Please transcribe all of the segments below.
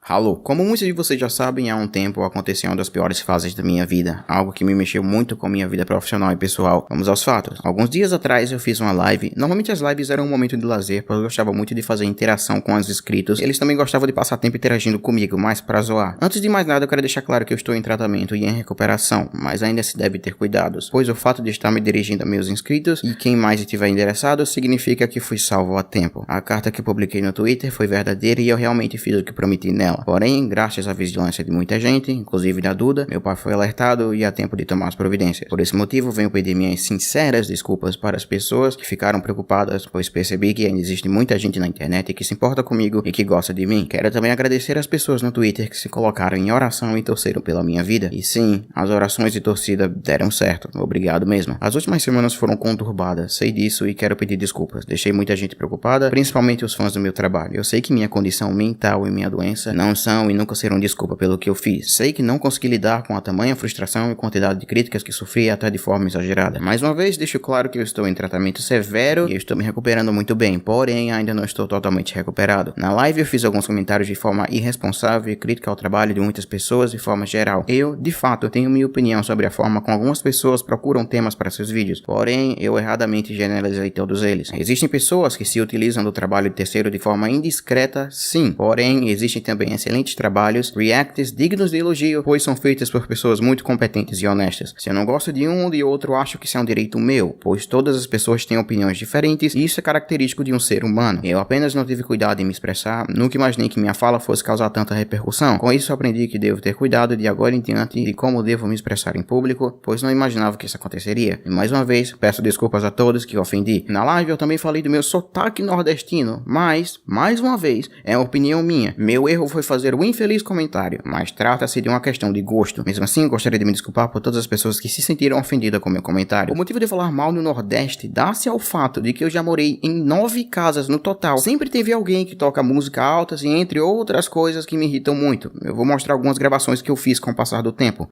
Alô, como muitos de vocês já sabem, há um tempo aconteceu uma das piores fases da minha vida, algo que me mexeu muito com minha vida profissional e pessoal. Vamos aos fatos. Alguns dias atrás eu fiz uma live. Normalmente as lives eram um momento de lazer, porque eu gostava muito de fazer interação com os inscritos. Eles também gostavam de passar tempo interagindo comigo, mais pra zoar. Antes de mais nada, eu quero deixar claro que eu estou em tratamento e em recuperação, mas ainda se deve ter cuidados, pois o fato de estar me dirigindo a meus inscritos e quem mais estiver interessado significa que fui salvo a tempo. A carta que publiquei no Twitter foi verdadeira e eu realmente fiz o que prometi nela. Porém, graças à vigilância de muita gente, inclusive da Duda, meu pai foi alertado e há tempo de tomar as providências. Por esse motivo, venho pedir minhas sinceras desculpas para as pessoas que ficaram preocupadas, pois percebi que ainda existe muita gente na internet que se importa comigo e que gosta de mim. Quero também agradecer as pessoas no Twitter que se colocaram em oração e torceram pela minha vida. E sim, as orações de torcida deram certo. Obrigado mesmo. As últimas semanas foram conturbadas, sei disso e quero pedir desculpas. Deixei muita gente preocupada, principalmente os fãs do meu trabalho. Eu sei que minha condição mental e minha doença não são e nunca serão desculpa pelo que eu fiz. Sei que não consegui lidar com a tamanha frustração e quantidade de críticas que sofri até de forma exagerada. Mais uma vez, deixo claro que eu estou em tratamento severo e eu estou me recuperando muito bem, porém ainda não estou totalmente recuperado. Na live eu fiz alguns comentários de forma irresponsável e crítica ao trabalho de muitas pessoas de forma geral. Eu, de fato, tenho minha opinião sobre a forma como algumas pessoas procuram temas para seus vídeos, porém eu erradamente generalizei todos eles. Existem pessoas que se utilizam do trabalho de terceiro de forma indiscreta, sim, porém existem também excelentes trabalhos, reacts dignos de elogio, pois são feitos por pessoas muito competentes e honestas. Se eu não gosto de um ou de outro, acho que isso é um direito meu, pois todas as pessoas têm opiniões diferentes e isso é característico de um ser humano. Eu apenas não tive cuidado em me expressar, nunca imaginei que minha fala fosse causar tanta repercussão. Com isso aprendi que devo ter cuidado de agora em diante de como devo me expressar em público, pois não imaginava que isso aconteceria. E mais uma vez, peço desculpas a todos que ofendi. Na live eu também falei do meu sotaque nordestino, mas, mais uma vez, é uma opinião minha. Meu erro foi fazer o infeliz comentário, mas trata-se de uma questão de gosto. Mesmo assim, gostaria de me desculpar por todas as pessoas que se sentiram ofendidas com meu comentário. O motivo de falar mal no Nordeste dá-se ao fato de que eu já morei em 9 casas no total. Sempre teve alguém que toca música altas e entre outras coisas que me irritam muito. Eu vou mostrar algumas gravações que eu fiz com o passar do tempo.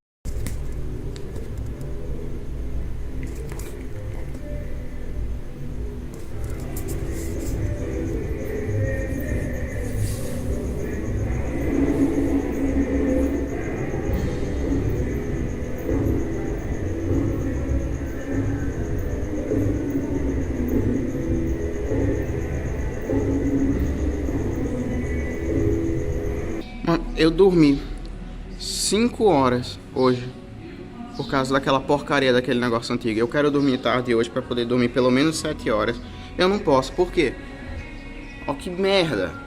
Mano, eu dormi 5 horas hoje por causa daquela porcaria daquele negócio antigo. Eu quero dormir tarde hoje pra poder dormir pelo menos 7 horas. Eu não posso, por quê? Ó, que merda.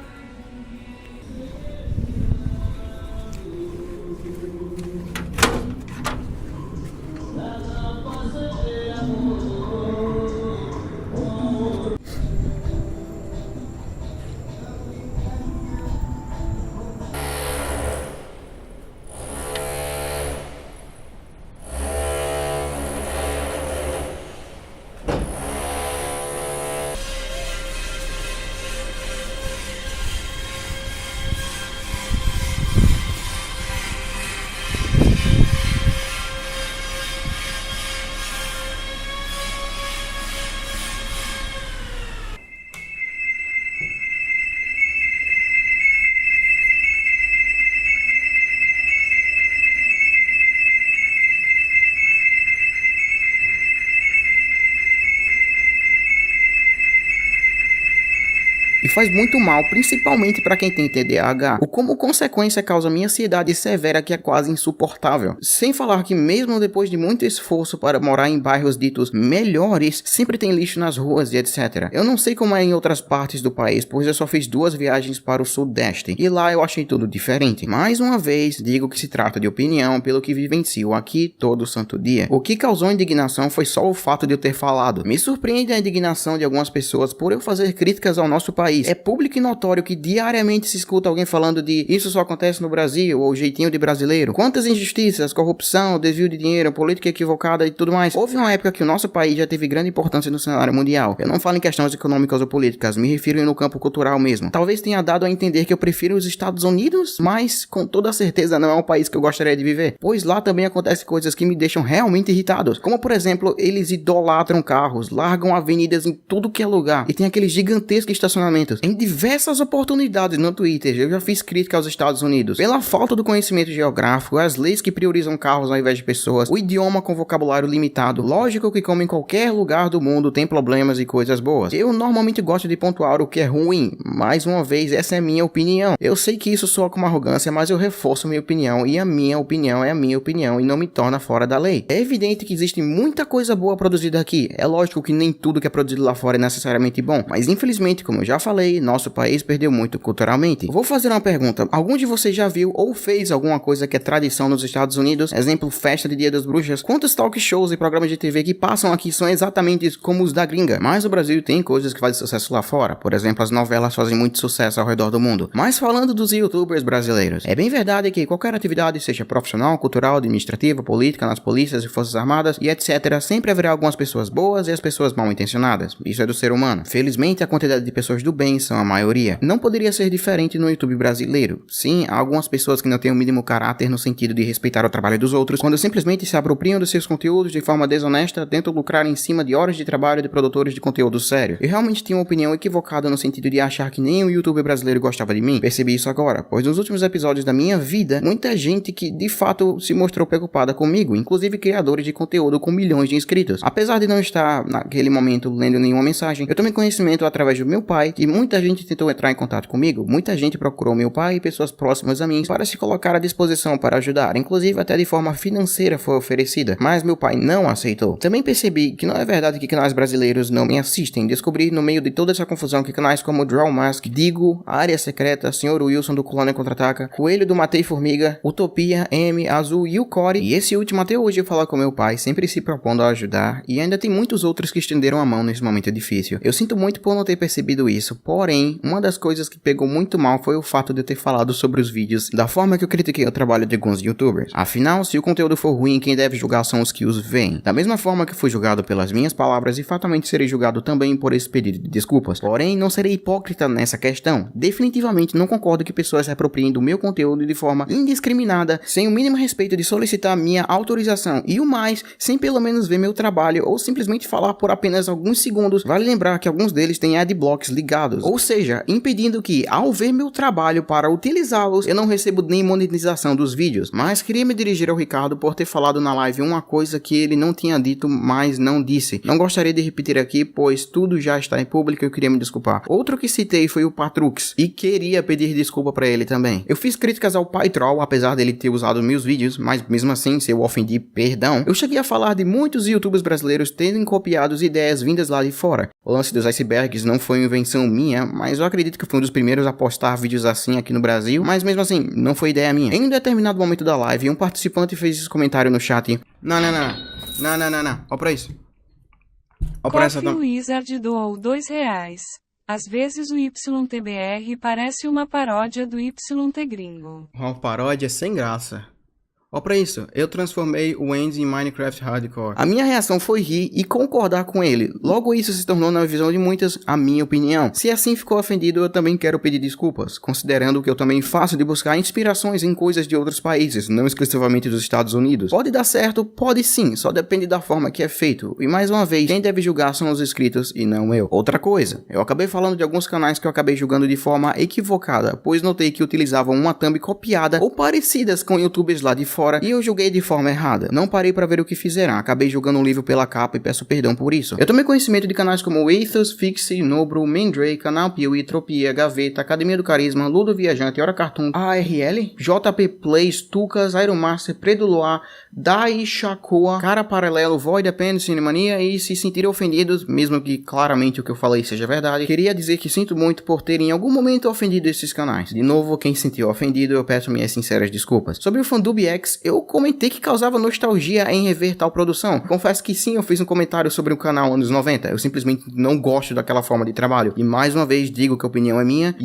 E faz muito mal, principalmente para quem tem TDAH, o como consequência causa minha ansiedade severa que é quase insuportável. Sem falar que mesmo depois de muito esforço para morar em bairros ditos melhores, sempre tem lixo nas ruas e etc. Eu não sei como é em outras partes do país, pois eu só fiz 2 viagens para o Sudeste, e lá eu achei tudo diferente. Mais uma vez, digo que se trata de opinião pelo que vivencio aqui todo santo dia. O que causou indignação foi só o fato de eu ter falado. Me surpreende a indignação de algumas pessoas por eu fazer críticas ao nosso país. É público e notório que diariamente se escuta alguém falando de isso só acontece no Brasil, ou jeitinho de brasileiro. Quantas injustiças, corrupção, desvio de dinheiro, política equivocada e tudo mais. Houve uma época que o nosso país já teve grande importância no cenário mundial. Eu não falo em questões econômicas ou políticas, me refiro no campo cultural mesmo. Talvez tenha dado a entender que eu prefiro os Estados Unidos, mas com toda certeza não é um país que eu gostaria de viver. Pois lá também acontecem coisas que me deixam realmente irritados. Como por exemplo, eles idolatram carros, largam avenidas em tudo que é lugar, e tem aqueles gigantescos estacionamentos. inscritos. Em diversas oportunidades no Twitter, eu já fiz crítica aos Estados Unidos pela falta do conhecimento geográfico, as leis que priorizam carros ao invés de pessoas, o idioma com vocabulário limitado. Lógico que como em qualquer lugar do mundo tem problemas e coisas boas. Eu normalmente gosto de pontuar o que é ruim. Mais uma vez, essa é minha opinião. Eu sei que isso soa como arrogância, mas eu reforço minha opinião, e a minha opinião é a minha opinião e não me torna fora da lei. É evidente que existe muita coisa boa produzida aqui. É lógico que nem tudo que é produzido lá fora é necessariamente bom, mas infelizmente, como eu já falei, nosso país perdeu muito culturalmente. Vou fazer uma pergunta. Algum de vocês já viu ou fez alguma coisa que é tradição nos Estados Unidos? Exemplo, festa de Dia das Bruxas. Quantos talk shows e programas de TV que passam aqui são exatamente como os da gringa? Mas o Brasil tem coisas que fazem sucesso lá fora. Por exemplo, as novelas fazem muito sucesso ao redor do mundo. Mas falando dos youtubers brasileiros, é bem verdade que qualquer atividade, seja profissional, cultural, administrativa, política, nas polícias e forças armadas e etc, sempre haverá algumas pessoas boas e as pessoas mal intencionadas. Isso é do ser humano. Felizmente, a quantidade de pessoas do bem são a maioria. Não poderia ser diferente no YouTube brasileiro. Sim, há algumas pessoas que não têm o mínimo caráter no sentido de respeitar o trabalho dos outros, quando simplesmente se apropriam dos seus conteúdos de forma desonesta, tentam lucrar em cima de horas de trabalho de produtores de conteúdo sério. Eu realmente tinha uma opinião equivocada no sentido de achar que nem o YouTube brasileiro gostava de mim. Percebi isso agora, pois nos últimos episódios da minha vida, muita gente que de fato se mostrou preocupada comigo, inclusive criadores de conteúdo com milhões de inscritos. Apesar de não estar naquele momento lendo nenhuma mensagem, eu tomei conhecimento através do meu pai que muita gente tentou entrar em contato comigo, muita gente procurou meu pai e pessoas próximas a mim para se colocar à disposição para ajudar, inclusive até de forma financeira foi oferecida, mas meu pai não aceitou. Também percebi que não é verdade que canais brasileiros não me assistem. Descobri no meio de toda essa confusão que canais como Draw Mask, Digo, Área Secreta, Sr. Wilson do Colônia Contra-Ataca, Coelho do Matei Formiga, Utopia, M, Azul e o Core, e esse último até hoje eu falo com meu pai, sempre se propondo a ajudar, e ainda tem muitos outros que estenderam a mão nesse momento difícil. Eu sinto muito por não ter percebido isso, porém, uma das coisas que pegou muito mal foi o fato de eu ter falado sobre os vídeos da forma que eu critiquei o trabalho de alguns youtubers. Afinal, se o conteúdo for ruim, quem deve julgar são os que os veem. Da mesma forma que fui julgado pelas minhas palavras e fatalmente serei julgado também por esse pedido de desculpas. Porém, não serei hipócrita nessa questão. Definitivamente não concordo que pessoas se apropriem do meu conteúdo de forma indiscriminada, sem o mínimo respeito de solicitar minha autorização e o mais, sem pelo menos ver meu trabalho ou simplesmente falar por apenas alguns segundos. Vale lembrar que alguns deles têm adblocks ligados, ou seja, impedindo que, ao ver meu trabalho para utilizá-los, eu não recebo nem monetização dos vídeos. Mas queria me dirigir ao Ricardo por ter falado na live uma coisa que ele não tinha dito, mas não disse. Não gostaria de repetir aqui, pois tudo já está em público e eu queria me desculpar. Outro que citei foi o Patrux, e queria pedir desculpa pra ele também. Eu fiz críticas ao PyTroll, apesar dele ter usado meus vídeos, mas mesmo assim, se eu ofendi, perdão. Eu cheguei a falar de muitos youtubers brasileiros terem copiado ideias vindas lá de fora. O lance dos icebergs não foi uma invenção minha, mas eu acredito que fui um dos primeiros a postar vídeos assim aqui no Brasil, mas mesmo assim, não foi ideia minha. Em um determinado momento da live, um participante fez esse comentário no chat. Não. Ó pra isso. Ó pra essa... Coffee Wizard doou R$2. Às vezes o YTBR parece uma paródia do YT gringo. Uma paródia sem graça. Ó pra isso, eu transformei o Andy em Minecraft Hardcore. A minha reação foi rir e concordar com ele. Logo isso se tornou, na visão de muitas, a minha opinião. Se assim ficou ofendido, eu também quero pedir desculpas, considerando que eu também faço de buscar inspirações em coisas de outros países, não exclusivamente dos Estados Unidos. Pode dar certo? Pode sim, só depende da forma que é feito. E mais uma vez, quem deve julgar são os inscritos e não eu. Outra coisa, eu acabei falando de alguns canais que eu acabei julgando de forma equivocada, pois notei que utilizavam uma thumb copiada ou parecidas com youtubers lá de fora, e eu julguei de forma errada. Não parei pra ver o que fizeram, acabei julgando um livro pela capa e peço perdão por isso. Eu tomei conhecimento de canais como Ethos, Fixie, Nobro, Mendrake, Canal Piuí, Tropia, Gaveta, Academia do Carisma, Ludo Viajante, Hora Cartoon, ARL, JP Plays, Tucas, Iron Master, Preduloar, Dai, Shakoa, Cara Paralelo, Void Append, Cinemania, e se sentirem ofendidos, mesmo que claramente o que eu falei seja verdade, queria dizer que sinto muito por ter em algum momento ofendido esses canais. De novo, quem se sentiu ofendido, eu peço minhas sinceras desculpas. Sobre o Fandub X, eu comentei que causava nostalgia em rever tal produção. Confesso que sim, eu fiz um comentário sobre o canal anos 90, eu simplesmente não gosto daquela forma de trabalho. E mais uma vez digo que a opinião é minha,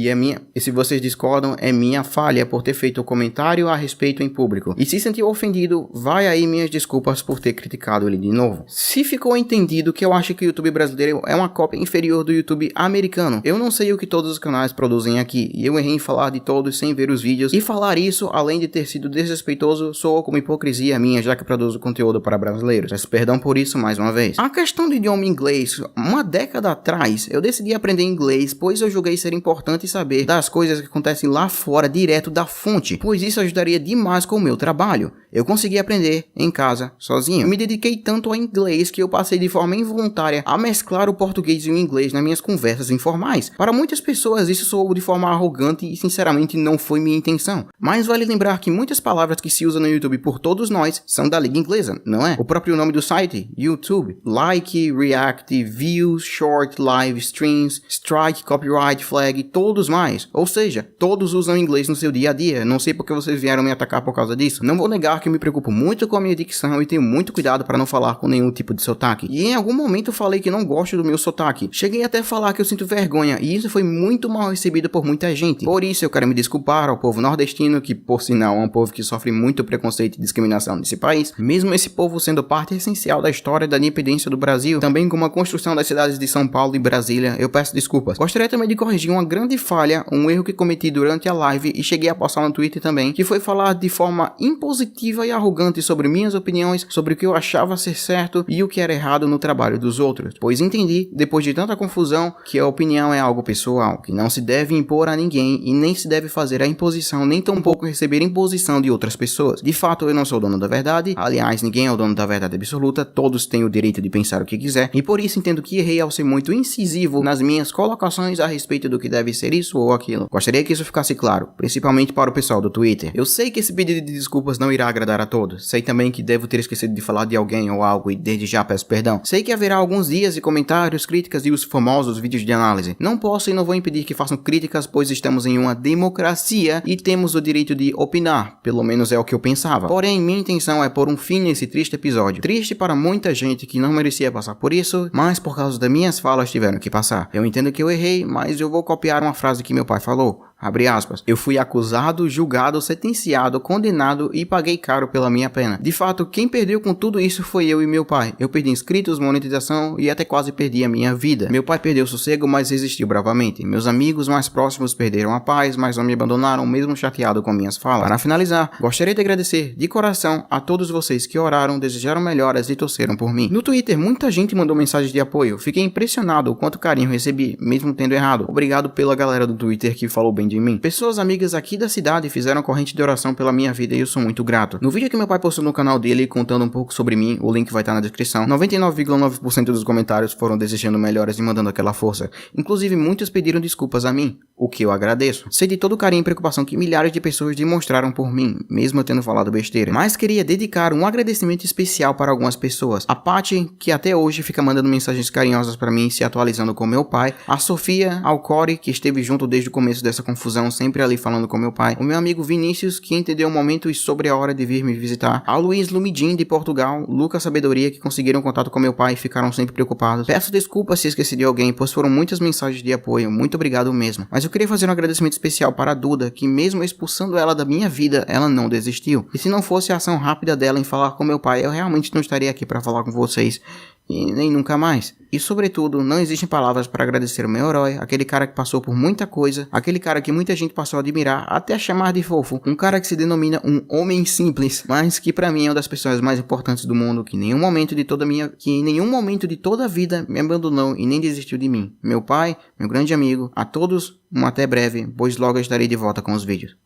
e se vocês discordam, é minha falha por ter feito o comentário a respeito em público. E se sentiu ofendido, vai aí minhas desculpas por ter criticado ele de novo. Se ficou entendido que eu acho que o YouTube brasileiro é uma cópia inferior do YouTube americano, eu não sei o que todos os canais produzem aqui, e eu errei em falar de todos sem ver os vídeos, e falar isso, além de ter sido desrespeitoso, isso soou como hipocrisia minha, já que produzo conteúdo para brasileiros. Peço perdão por isso mais uma vez. A questão do idioma inglês, uma década atrás, eu decidi aprender inglês, pois eu julguei ser importante saber das coisas que acontecem lá fora, direto da fonte, pois isso ajudaria demais com o meu trabalho. Eu consegui aprender em casa, sozinho. Eu me dediquei tanto ao inglês que eu passei de forma involuntária a mesclar o português e o inglês nas minhas conversas informais. Para muitas pessoas isso soou de forma arrogante e sinceramente não foi minha intenção. Mas vale lembrar que muitas palavras que se usam no YouTube por todos nós são da língua inglesa, não é? O próprio nome do site, YouTube, like, react, views, short, live, streams, strike, copyright, flag, todos mais. Ou seja, todos usam inglês no seu dia a dia. Não sei porque vocês vieram me atacar por causa disso. Não vou negar que eu me preocupo muito com a minha dicção e tenho muito cuidado para não falar com nenhum tipo de sotaque. E em algum momento eu falei que não gosto do meu sotaque. Cheguei até a falar que eu sinto vergonha e isso foi muito mal recebido por muita gente. Por isso eu quero me desculpar ao povo nordestino, que por sinal é um povo que sofre muito preconceito e discriminação nesse país, mesmo esse povo sendo parte essencial da história da independência do Brasil, também como a construção das cidades de São Paulo e Brasília. Eu peço desculpas. Gostaria também de corrigir uma grande falha, um erro que cometi durante a live e cheguei a postar no Twitter também, que foi falar de forma impositiva e arrogante sobre minhas opiniões, sobre o que eu achava ser certo e o que era errado no trabalho dos outros, pois entendi, depois de tanta confusão, que a opinião é algo pessoal, que não se deve impor a ninguém e nem se deve fazer a imposição, nem tampouco receber imposição de outras pessoas. De fato, eu não sou dono da verdade, aliás, ninguém é o dono da verdade absoluta, todos têm o direito de pensar o que quiser, e por isso entendo que errei ao ser muito incisivo nas minhas colocações a respeito do que deve ser isso ou aquilo. Gostaria que isso ficasse claro, principalmente para o pessoal do Twitter. Eu sei que esse pedido de desculpas não irá agradar a todos, sei também que devo ter esquecido de falar de alguém ou algo e desde já peço perdão. Sei que haverá alguns dias de comentários, críticas e os famosos vídeos de análise. Não posso e não vou impedir que façam críticas, pois estamos em uma democracia e temos o direito de opinar, pelo menos é o que eu pensava. Porém, minha intenção é pôr um fim nesse triste episódio. Triste para muita gente que não merecia passar por isso, mas por causa das minhas falas tiveram que passar. Eu entendo que eu errei, mas eu vou copiar uma frase que meu pai falou. Abre aspas. Eu fui acusado, julgado, sentenciado, condenado e paguei caro pela minha pena. De fato, quem perdeu com tudo isso foi eu e meu pai. Eu perdi inscritos, monetização e até quase perdi a minha vida. Meu pai perdeu o sossego, mas resistiu bravamente. Meus amigos mais próximos perderam a paz, mas não me abandonaram, mesmo chateado com minhas falas. Para finalizar, gostaria de agradecer de coração a todos vocês que oraram, desejaram melhoras e torceram por mim. No Twitter, muita gente mandou mensagens de apoio. Fiquei impressionado o quanto carinho recebi, mesmo tendo errado. Obrigado pela galera do Twitter que falou bem de mim. Pessoas amigas aqui da cidade fizeram corrente de oração pela minha vida e eu sou muito grato. No vídeo que meu pai postou no canal dele contando um pouco sobre mim, o link vai estar na descrição, 99,9% dos comentários foram desejando melhoras e mandando aquela força. Inclusive muitos pediram desculpas a mim, o que eu agradeço. Sei de todo o carinho e preocupação que milhares de pessoas demonstraram por mim, mesmo eu tendo falado besteira. Mas queria dedicar um agradecimento especial para algumas pessoas. A Paty, que até hoje fica mandando mensagens carinhosas para mim, se atualizando com meu pai. A Sofia, ao Corey, que esteve junto desde o começo dessa confusão, sempre ali falando com meu pai. O meu amigo Vinícius, que entendeu o momento e sobre a hora de vir me visitar. A Luiz Lumidin, de Portugal. Lucas Sabedoria, que conseguiram contato com meu pai e ficaram sempre preocupados. Peço desculpas se esqueci de alguém, pois foram muitas mensagens de apoio. Muito obrigado mesmo. Mas eu queria fazer um agradecimento especial para a Duda, que mesmo expulsando ela da minha vida, ela não desistiu. E se não fosse a ação rápida dela em falar com meu pai, eu realmente não estaria aqui para falar com vocês. E nem nunca mais. E sobretudo, não existem palavras para agradecer o meu herói, aquele cara que passou por muita coisa, aquele cara que muita gente passou a admirar, até a chamar de fofo, um cara que se denomina um homem simples, mas que para mim é uma das pessoas mais importantes do mundo, que em nenhum momento de toda a vida me abandonou e nem desistiu de mim. Meu pai, meu grande amigo, a todos, um até breve, pois logo eu estarei de volta com os vídeos.